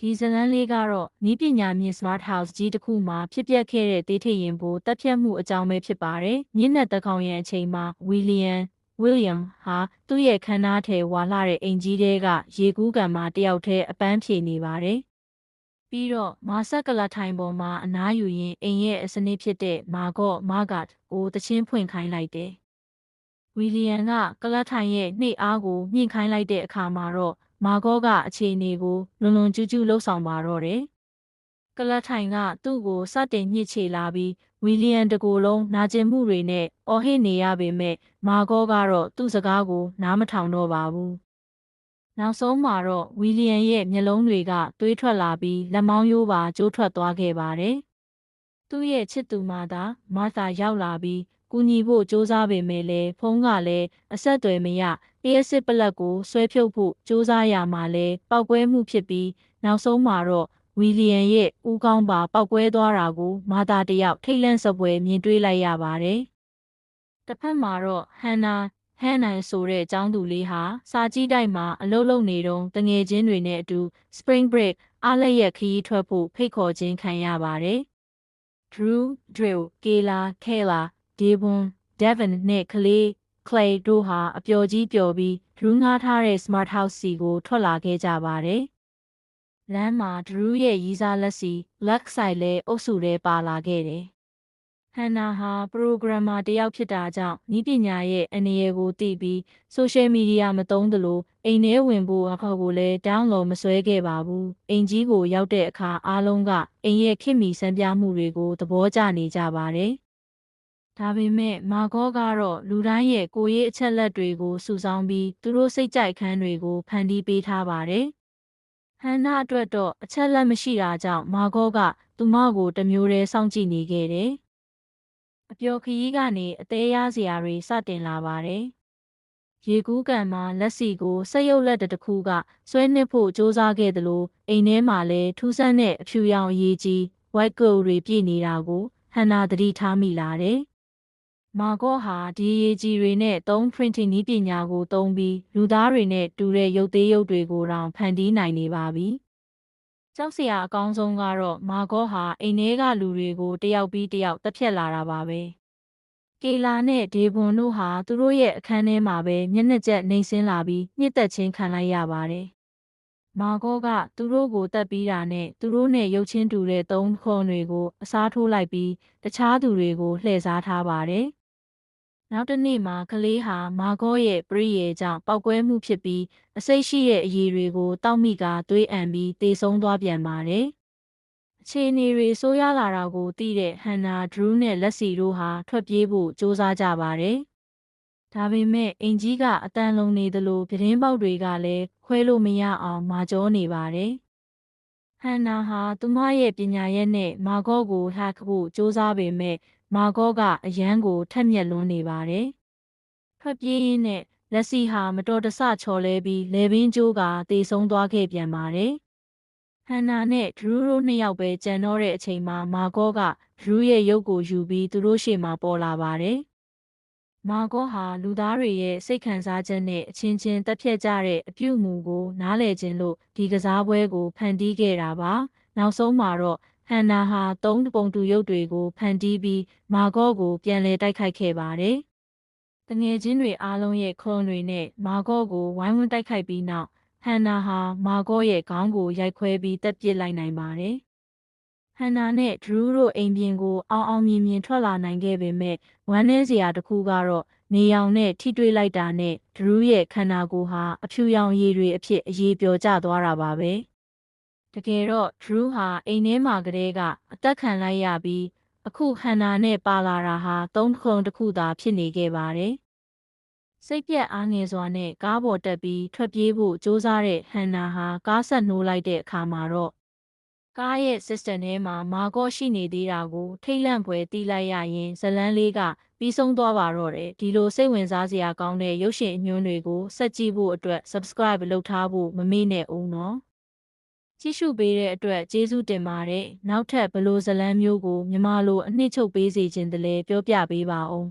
ဒီဇလန်လေးကတော့နီးပညာမြင့် Smart House ကြီးတစ်ခုမှာဖြစ်ပျက်ခဲ့တဲ့တေးထိတ်ရင်ပိုတပ်ဖြတ်မှုအကြောင်းပဲဖြစ်ပါတယ်။မြင့်တဲ့သကောင်ရံအချိန်မှာဝီလီယမ်ဟာသူ့ရဲ့ခန်းနာထဲဝါလှတဲ့အိမ်ကြီးတဲကရေကူးကန်မှာတယောက်တည်းအပန်းဖြေနေပါတယ်။ပြီးတော့မာဆက်ကလထိုင်ပေါ်မှာအနားယူရင်းအိမ်ရဲ့အစနစ်ဖြစ်တဲ့မာဂတ်ကိုတချင်းဖွင့်ခိုင်းလိုက်တယ်။ဝီလီယမ်ကကလထိုင်ရဲ့နှိပ်အားကိုမြင့်ခိုင်းလိုက်တဲ့အခါမှာတော့မာဂေါကအခြေအနေကိုလွန်ကျူးလှုပ်ဆောင်ပါတော့တယ်။ကလထိုင်ကသူ့ကိုစတင်ညှစ်ချေလာပြီးဝီလီယမ်တကိုယ်လုံးနာကျင်မှုတွေနဲ့အော်ဟစ်နေရပေမဲ့မာဂေါကတော့သူ့စကားကိုနားမထောင်တော့ပါဘူး။နောက်ဆုံးမှာတော့ဝီလီယမ်ရဲ့မျက်လုံးတွေကသွေးထွက်လာပြီးလက်မောင်းရိုးပါကျိုးထွက်သွားခဲ့ပါတယ်။သူ့ရဲ့ချစ်သူမာသာရောက်လာပြီးကူညီဖို့စ조사ပေမဲ့လည်းဖုန်းကလည်းအဆက်အသွယ်မရလျှက်စစ်ပလက်ကိုဆွဲဖြုတ်ဖို့စ조사ရမှာလည်းပောက်ကွဲမှုဖြစ်ပြီးနောက်ဆုံးမှာတော့ဝီလီယမ်ရဲ့ဦးခေါင်းပါပောက်ကွဲသွားတာကိုမာသာတယောက်ထိတ်လန့်စပွဲမြင်တွေ့လိုက်ရပါတယ်။တစ်ဖက်မှာတော့ဟန်နိုင်ဆိုတဲ့ကျောင်းသူလေးဟာစာကြည့်တိုက်မှာအလုပ်လုပ်နေတုန်းတငယ်ချင်းတွေနဲ့အတူ Spring Break အားလပ်ရက်ခရီးထွက်ဖို့ဖိတ်ခေါ်ခြင်းခံရပါတယ်။ Drew, Kayla, Devon နဲ့ကလေး Clay တို့ဟာအပျော်ကြီးပျော်ပြီး Drew ငှားထားတဲ့ Smart House စီကိုထွက်လာခဲ့ကြပါတယ်။လမ်းမှာ Drew ရဲ့ရီးစားလက်စီလက်ဆိုင်လဲအုပ်စုထဲပါလာခဲ့တယ်။ဟန်နာဟာပရိုဂရမ်မာတယောက်ဖြစ်တာကြောင့်နည်းပညာရဲ့အန္တရာယ်ကိုသိပြီးဆိုရှယ်မီဒီယာမသုံးသလိုအိမ်ထဲဝင်ဖို့အခါကိုလည်း download မဆွဲခဲ့ပါဘူး။အိမ်ကြီးကိုရောက်တဲ့အခါအားလုံးကအိမ်ရဲ့ခေတ်မီစံပြမှုတွေကိုသဘောကျနေကြပါတယ်။ဒါပေမဲ့မာဂေါကတော့လူတိုင်းရဲ့ကိုယ်ရေးအချက်လက်တွေကိုစုဆောင်းပြီးသူတို့စိတ်ကြိုက်ခန်းတွေကိုဖန်တီးပေးထားပါတယ်။ဟန်နာအတွက်တော့အချက်လက်မရှိတာကြောင့်မာဂေါကသူမကိုတမျိုးတည်းစောင့်ကြည့်နေခဲ့တယ်။အပျော်ခရီးကနေအသေးရစရာတွေစတင်လာပါတယ်။ရေကူးကန်မှာလက်စီကိုစက်ရုပ်လက်တစ်ခုကဆွဲနစ်ဖို့စ조사ခဲ့သလိုအိမ်ထဲမှာလည်းထူးဆန်းတဲ့အဖြူရောင်အရေးကြီး white gold တွေပြည့်နေတာကိုဟန်နာသတိထားမိလာတယ်။မာဂေါဟာဒီအရေးကြီးတွေနဲ့သုံး printing နည်းပညာကိုသုံးပြီးလူသားတွေနဲ့တူတဲ့ရုပ်သေးရုပ်တွေကိုတောင်ဖန်တီးနိုင်နေပါပြီ။ကြောက်စရာအကောင်းဆုံးကတော့မာဂေါဟာအိမ်ထဲကလူတွေကိုတယောက်ပြီးတယောက်တပ်ဖြတ်လာတာပါပဲ။ကေလာနဲ့ဒေဘွန်တို့ဟာသူတို့ရဲ့အခန်းထဲမှာပဲမျက်နှာကျက်နှိမ်ဆင်းလာပြီးညှစ်သက်ခြင်းခံလိုက်ရပါတယ်။မာဂေါကသူတို့ကိုတတ်ပြီးတာနဲ့သူတို့နဲ့ရုပ်ချင်းတူတဲ့သုံးခွန်တွေကိုအစားထိုးလိုက်ပြီးတခြားသူတွေကိုလှည့်စားထားပါတယ်။နောက်တစ်နေ့မှာကလေးဟာမာဂေါရဲ့ပရိယေကြောင့်ပောက်ကွဲမှုဖြစ်ပြီးအစိတ်ရှိတဲ့အရည်တွေကိုတောက်မိကသွေးအံပြီးတေဆုံးသွားပြန်ပါတယ်။အခြေအနေတွေဆိုးရွားလာတာကိုသိတဲ့ဟန်နာဒရူးနဲ့လက်စီတို့ဟာထွက်ပြေးဖို့စ조사ကြပါတယ်။ဒါပေမဲ့အင်ကြီးကအတန်လုံးနေသလိုပြတင်းပေါက်တွေကလည်းခွဲလို့မရအောင်မာကြောနေပါတယ်။ဟန်နာဟာသူမရဲ့ပညာရက်နဲ့မာဂေါကိုဟက်ဖို့စ조사ပေမဲ့မာဂေါကအရန်ကိုထက်မြက်လွန်းနေပါတယ်။ထွက်ပြေးရင်းနဲ့လက်စီဟာမတော်တဆချော်လဲပြီးလေပင်ကျိုးကတေဆုံးသွားခဲ့ပြန်ပါတယ်။ဟန်နာနဲ့ဒရူးတို့နှစ်ယောက်ပဲကြံတော့တဲ့အချိန်မှာမာဂေါကဒရူးရဲ့ရုပ်ကိုယူပြီးသူတို့ရှေ့မှာပေါ်လာပါတယ်။မာဂေါဟာလူသားတွေရဲ့စိတ်ခံစားချက်နဲ့အချင်းချင်းတက်ဖြတ်ကြတဲ့အပြုအမူကိုနားလည်ခြင်းလို့ဒီကစားပွဲကိုဖန်တီးခဲ့တာပါ။နောက်ဆုံးမှာတော့ဟန်နာဟာသုံးပုံတူရုပ်တွေကိုဖန်တီးပြီးမာဂေါကိုပြန်လည်တိုက်ခိုက်ခဲ့ပါတယ်။တငယ်ချင်းတွေအားလုံးရဲ့ခွန်တွေနဲ့မာဂေါကိုဝိုင်းဝန်းတိုက်ခိုက်ပြီးနောက်ဟန်နာဟာမာဂေါရဲ့ခေါင်းကိုရိုက်ခွဲပြီးတက်ပစ်လိုက်နိုင်ပါတယ်။ဟန်နာနဲ့ဒရူးတို့အိမ်ပြင်ကိုအောင်မြင်ထွက်လာနိုင်ခဲ့ပေမဲ့ဝမ်းနည်းစရာတစ်ခုကတော့နေရောင်နဲ့ထိတွေ့လိုက်တာနဲ့ဒရူးရဲ့ခန္ဓာကိုယ်ဟာအဖြူရောင်ရည်တွေအဖြစ်အရေးပျော်ကျသွားတာပါပဲ။တကယ်တော့ဒရူးဟာအိမ်ထဲမှာကလေးကအသက်ခံလိုက်ရပြီးအခုဟန်နာနဲ့ပါလာတာဟာသုံးခုတစ်ခုသာဖြစ်နေခဲ့ပါတယ်။စိတ်ပြက်အားငယ်စွာနဲ့ကားပေါ်တက်ပြီးထွက်ပြေးဖို့စ조사တဲ့ဟန်နာဟာကားဆက်နှိုးလိုက်တဲ့အခါမှာတော့ကားရဲ့ system ထဲမှာမာဂေါရှိနေသေးတာကိုထိတ်လန့်ဖွယ်သိလိုက်ရရင်ဇလန်းလေးကပြီးဆုံးသွားပါတော့တယ်ဒီလိုစိတ်ဝင်စားစရာကောင်းတဲ့ရုပ်ရှင်အညွှန်းတွေကိုဆက်ကြည့်ဖို့အတွက် subscribe လုပ်ထားဖို့မမေ့နဲ့ဦးနော်ကြည့်ရှုပေးတဲ့အတွက်ကျေးဇူးတင်ပါတယ်နောက်ထပ်ဘယ်လိုဇလန်းမျိုးကိုမြမလိုအနှစ်ချုပ်ပေးစေခြင်းတလဲပြောပြပေးပါဦး